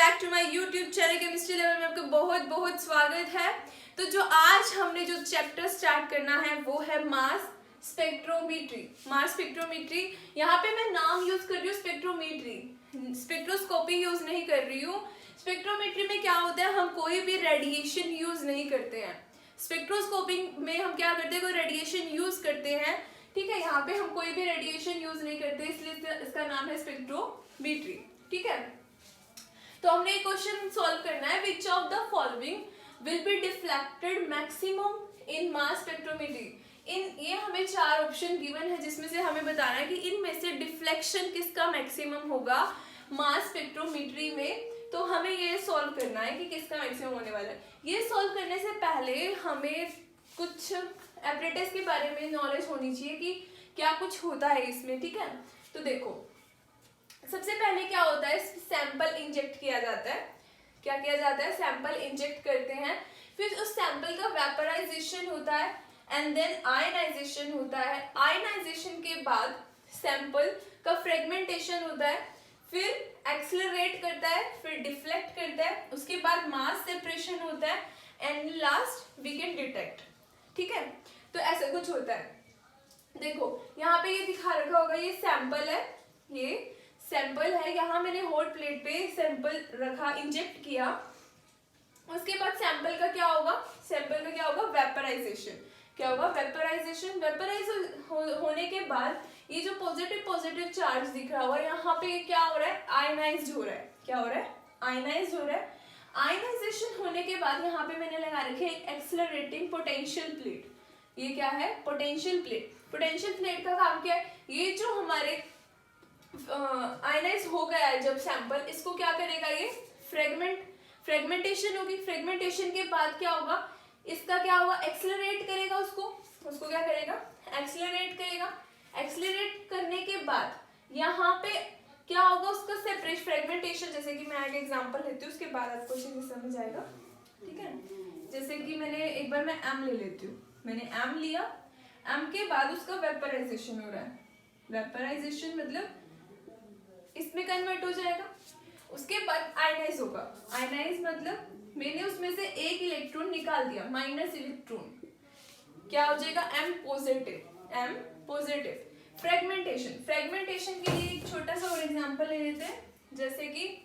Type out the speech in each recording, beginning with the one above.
Back to my YouTube channel chemistry level में आपका बहुत बहुत स्वागत है। तो जो आज हमने जो चैप्टर स्टार्ट करना है वो है मास स्पेक्ट्रोमेट्री। मास स्पेक्ट्रोमेट्री, यहाँ पे मैं नाम यूज कर रही हूँ स्पेक्ट्रोमेट्री, स्पेक्ट्रोस्कोपी यूज नहीं कर रही हूँ। स्पेक्ट्रोमेट्री में क्या होता है, हम कोई भी रेडिएशन यूज नहीं करते हैं। स्पेक्ट्रोस्कोपी में हम क्या करते हैं, कोई रेडिएशन यूज करते हैं, ठीक है। यहाँ पे हम कोई भी रेडिएशन यूज नहीं करते, इसलिए इसका नाम है स्पेक्ट्रोमेट्री, ठीक है। तो हमने एक क्वेश्चन सॉल्व करना है, which of the following will be deflected maximum in mass spectrometry. ये हमें चार ऑप्शन गिवन है, जिसमें से हमें बताना है कि इनमें से डिफ्लेक्शन किसका मैक्सिमम होगा मास स्पेक्ट्रोमेट्री में। तो हमें ये सॉल्व करना है कि किसका मैक्सिमम होने वाला है। ये सॉल्व करने से पहले हमें कुछ एपरेटस के बारे में नॉलेज होनी चाहिए कि क्या कुछ होता है इसमें, ठीक है। तो देखो, सबसे पहले क्या होता है, सैंपल इंजेक्ट किया जाता है। क्या किया जाता है, सैंपल इंजेक्ट करते हैं, फिर उस सैंपल का वेपराइजेशन होता है एंड देन आयनाइजेशन होता है। आयनाइजेशन के बाद सैंपल का फ्रेगमेंटेशन होता है, फिर एक्सेलरेट करता है, फिर डिफ्लेक्ट करता है, उसके बाद मास सेपरेशन होता है and last we can detect, ठीक है। तो ऐसा कुछ होता है। देखो यहाँ पे ये दिखा रखा होगा, ये सैंपल है, ये सैंपल है। यहाँ मैंने हॉट प्लेट पे सैंपल रखा, इंजेक्ट किया, उसके बाद सैंपल का क्या होगा, सैंपल का क्या होगा, वेपराइजेशन। क्या होगा, वेपराइजेशन। वेपराइज होने के बाद ये जो पॉजिटिव पॉजिटिव चार्ज दिख रहा होगा, यहाँ पे क्या हो रहा है, आयनाइज्ड हो रहा है। क्या हो रहा है, आयनाइज्ड हो रहा है। आयनाइजेशन होने के बाद यहाँ पे मैंने लगा रखी है एक एक्सेलरेटिंग पोटेंशियल प्लेट। ये क्या है, पोटेंशियल प्लेट। पोटेंशियल प्लेट का काम क्या है, ये जो हमारे आयनाइज हो गया है जब सैंपल, इसको क्या करेगा, ये फ्रेगमेंटेशन होगी। फ्रेगमेंटेशन के बाद क्या होगा, इसका क्या होगा, एक्सेलरेट करेगा, उसको क्या करेगा, एक्सेलरेट करेगा। एक्सेलरेट करने के बाद यहाँ पे क्या होगा, उसका सेपरेट फ्रेगमेंटेशन। जैसे कि मैं एक एग्जांपल लेती हूँ, उसके बाद आपको अच्छे से समझ आएगा, ठीक है। जैसे कि एक बार मैं एम ले लेती हूँ, मैंने एम लिया, एम के बाद उसका वेपराइजेशन हो रहा है। वेपराइजेशन मतलब इसमें कन्वर्ट हो जाएगा, उसके बाद आयनाइज होगा। आयनाइज मतलब मैंने उसमें से एक इलेक्ट्रॉन निकाल दिया, माइनस इलेक्ट्रॉन, क्या हो जाएगा, M positive, M positive. Fragmentation, fragmentation के लिए एक छोटा सा और एग्जांपल ले लेते हैं, जैसे कि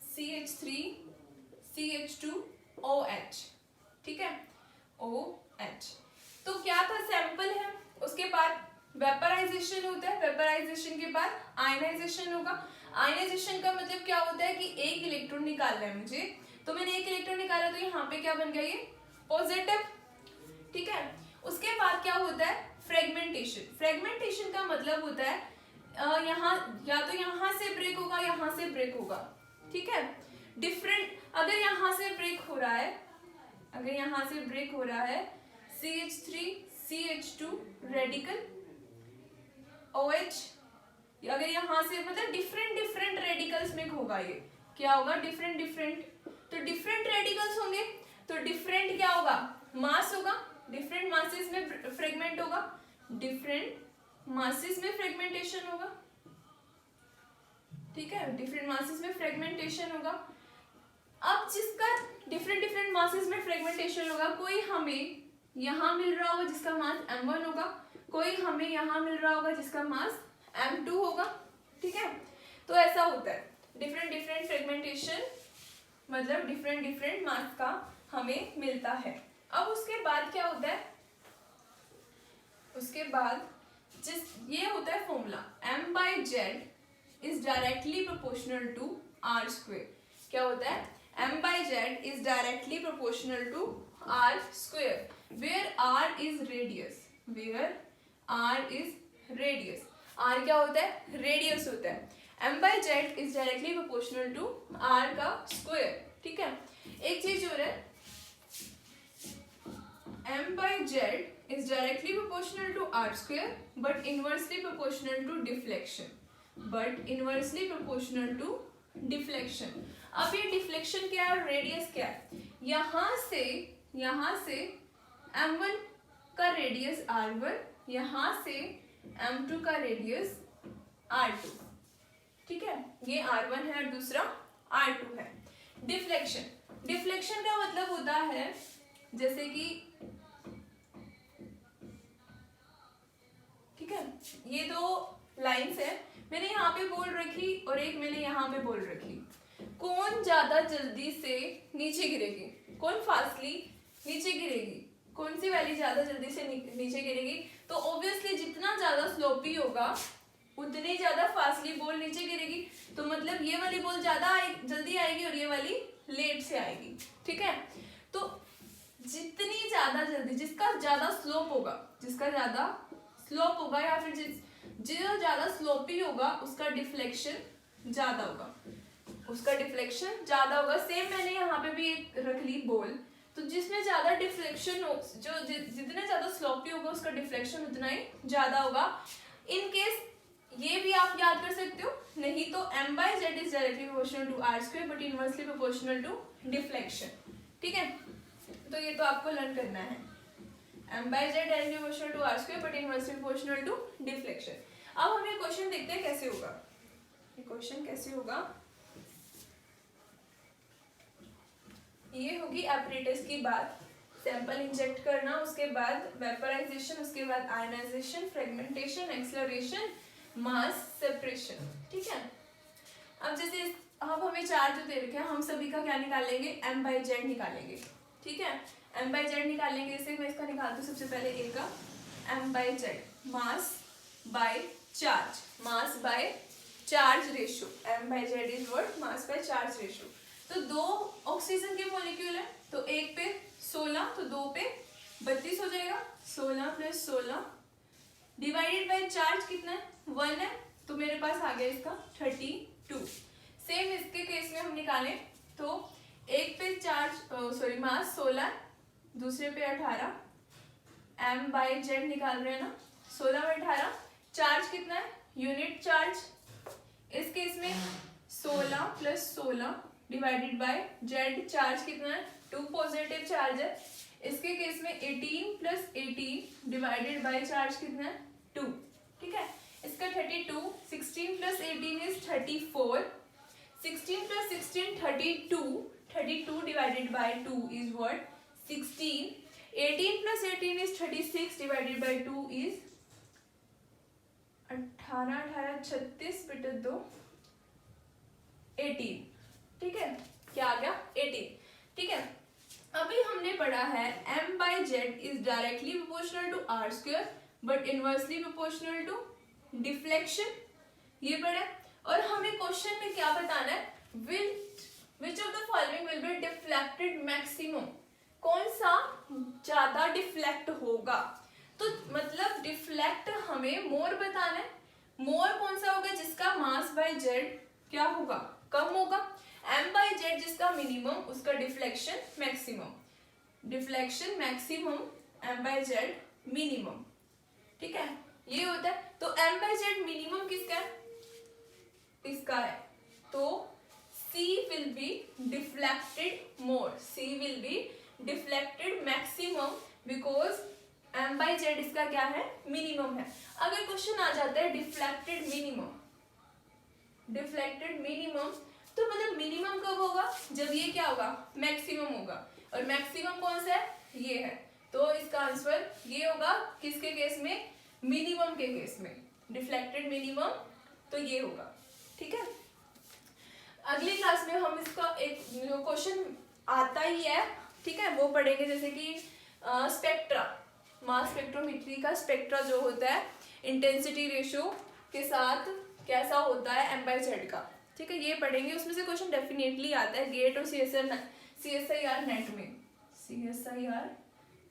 CH3CH2OH, ठीक है, OH। तो क्या था, सैंपल है, उसके बाद वेपराइजेशन होता है, वेपराइजेशन के बाद आयनाइजेशन होगा। आयनाइजेशन का मतलब क्या होता है कि एक इलेक्ट्रॉन निकालना है मुझे, तो मैंने एक इलेक्ट्रॉन निकाला, तो यहाँ पे क्या बन गया, ये पॉजिटिव, ठीक है। उसके बाद क्या होता है, फ्रेगमेंटेशन। फ्रेगमेंटेशन का मतलब होता है यहाँ या तो यहाँ से ब्रेक होगा, यहाँ से ब्रेक होगा, ठीक है। डिफरेंट, अगर यहाँ से ब्रेक हो रहा है, अगर यहाँ से ब्रेक हो रहा है CH3 CH2 रेडिकल OH, अगर यहाँ से मतलब डिफरेंट रेडिकल्स में होगा, ये क्या होगा, डिफरेंट। तो डिफरेंट रेडिकल्स होंगे तो डिफरेंट क्या होगा, मास होगा, डिफरेंट मासेस में फ्रेगमेंट होगा, डिफरेंट मासेस में फ्रेगमेंटेशन होगा, ठीक है, डिफरेंट मासेस में फ्रेगमेंटेशन होगा। अब जिसका डिफरेंट मासेस में फ्रेगमेंटेशन होगा, कोई हमें यहाँ मिल रहा होगा जिसका मास m1 होगा, कोई हमें यहाँ मिल रहा होगा जिसका मास m2 होगा, ठीक है। तो ऐसा होता है, डिफरेंट फ्रेगमेंटेशन मतलब डिफरेंट मास का हमें मिलता है। अब उसके बाद क्या होता है, उसके बाद ये होता है formula, m/z is directly proportional to r square. क्या होता है, m/z is directly proportional to r square, where r is radius, where r is radius। r क्या होता है, रेडियस होता है। m/z is directly proportional to r का square, ठीक है। एक चीज और है, m/z is directly proportional to r square but inversely proportional to deflection, but inversely proportional to deflection। अब ये डिफ्लेक्शन क्या है, रेडियस क्या है, यहाँ से m1 का रेडियस r1, यहाँ से M2 का रेडियस R2, ठीक है, ये R1 है और दूसरा R2 है। डिफ्लेक्शन, डिफ्लेक्शन का मतलब होता है जैसे कि, ठीक है, ये दो लाइंस है, मैंने यहाँ पे बोल रखी और एक मैंने यहाँ पे बोल रखी, कौन ज्यादा जल्दी से नीचे गिरेगी, कौन फास्टली नीचे गिरेगी, कौन सी वैली ज्यादा जल्दी से नीचे गिरेगी, तो ऑब्वियसली जितना ज्यादा स्लोपी होगा उतनी ज्यादा फास्टली बॉल नीचे गिरेगी। तो मतलब ये वाली बॉल ज्यादा जल्दी आएगी और ये वाली लेट से आएगी, ठीक है। तो जितनी ज्यादा जल्दी, जिसका ज्यादा स्लोप होगा, जिसका ज्यादा स्लोप होगा या फिर जो ज्यादा स्लोपी होगा उसका डिफ्लेक्शन ज्यादा होगा, उसका डिफ्लेक्शन ज्यादा होगा। सेम मैंने यहाँ पे भी एक रख ली बॉल, तो जिसमें ज्यादा डिफ्लेक्शन हो, जो जितने ज्यादा स्लोपी होगा उसका डिफ्लेक्शन उतना ही ज्यादा होगा। इन केस ये भी आप याद कर सकते हो, नहीं तो m/z is directly proportional to r² but inversely proportional to deflection, ठीक है। तो ये तो आपको लर्न करना है, m/z directly proportional to r² but inversely proportional to deflection. अब हम ये क्वेश्चन देखते हैं कैसे होगा, ये क्वेश्चन कैसे होगा। ये होगी एपरेटस की बात, सैंपल इंजेक्ट करना, उसके बाद वेपराइजेशन, उसके बाद आयनाइजेशन, फ्रेगमेंटेशन, एक्सेलरेशन, मास सेपरेशन, ठीक है। अब जैसे अब हमें चार जो दे रखे हैं, हम सभी का क्या निकालेंगे, m/z निकालेंगे, ठीक है। m/z निकालेंगे, जैसे मैं इसका निकालती हूँ सबसे पहले a का, m/z mass by charge, mass by charge ratio, m/z is what, mass by charge ratio. तो दो ऑक्सीजन के मॉलिक्यूल है, तो एक पे 16 तो दो पे 32 हो जाएगा, 16 + 16 डिवाइडेड बाय चार्ज कितना है, 1 है, तो मेरे पास आ गया इसका 32। सेम इसके केस में हम निकालें तो एक पे चार्ज मास 16, दूसरे पे 18, m/z निकाल रहे हैं ना, 16/18, चार्ज कितना है, यूनिट चार्ज, इस केस में 16 + 16 डिवाइडेड बाय z, चार्ज कितना है, 2 पॉजिटिव चार्ज है। इसके केस में 18 + 18 डिवाइडेड बाय चार्ज कितना है, 2, ठीक है। इसका 32, 16 + 18 is 34, 16 + 16 32, 32 divided by 2 is what, 16, 18 + 18 is 36 divided by 2 is 18, 18 36 बटे 2 18, ठीक है, क्या आ गया 18, ठीक है। अभी हमने पढ़ा है m/z is directly proportional to r² but inversely proportional to deflection, ये पढ़ा। और हमें क्वेश्चन में क्या बताना है, which of the following will be deflected maximum, कौन सा ज्यादा डिफ्लेक्ट होगा। तो मतलब डिफ्लेक्ट हमें मोर बताना है, मोर कौन सा होगा, जिसका मास बाय जेड क्या होगा, कम होगा, m/z जिसका मिनिमम उसका deflection maximum, deflection maximum m/z minimum, ठीक है, ये होता है। तो m/z मिनिमम किसका है, इसका है, तो C will be deflected more, C will be deflected maximum because m/z इसका क्या है, मिनिमम है। अगर क्वेश्चन आ जाता है डिफ्लेक्टेड मिनिमम, डिफ्लेक्टेड मिनिमम, तो मतलब मिनिमम कब होगा, जब ये क्या होगा, मैक्सिमम होगा, और मैक्सिमम कौन सा है, ये है। तो इसका आंसर ये होगा, किसके केस में, मिनिमम के केस में, डिफ्लेक्टेड मिनिमम, तो ये होगा, ठीक है। अगली क्लास में हम इसका एक क्वेश्चन आता ही है, ठीक है, वो पढ़ेंगे, जैसे कि स्पेक्ट्रा, मास स्पेक्ट्रोमेट्री का स्पेक्ट्रा जो होता है इंटेंसिटी रेशियो के साथ कैसा होता है m/z का, ठीक है, ये पढ़ेंगे। उसमें से क्वेश्चन डेफिनेटली आता है गेट और CSIR नेट में, CSIR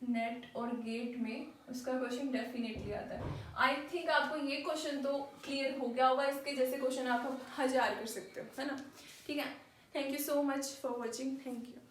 नेट और गेट में उसका क्वेश्चन डेफिनेटली आता है। आई थिंक आपको ये क्वेश्चन तो क्लियर हो गया होगा, इसके जैसे क्वेश्चन आप 1000 कर सकते हो, है ना, ठीक है। Thank you so much for watching, thank you.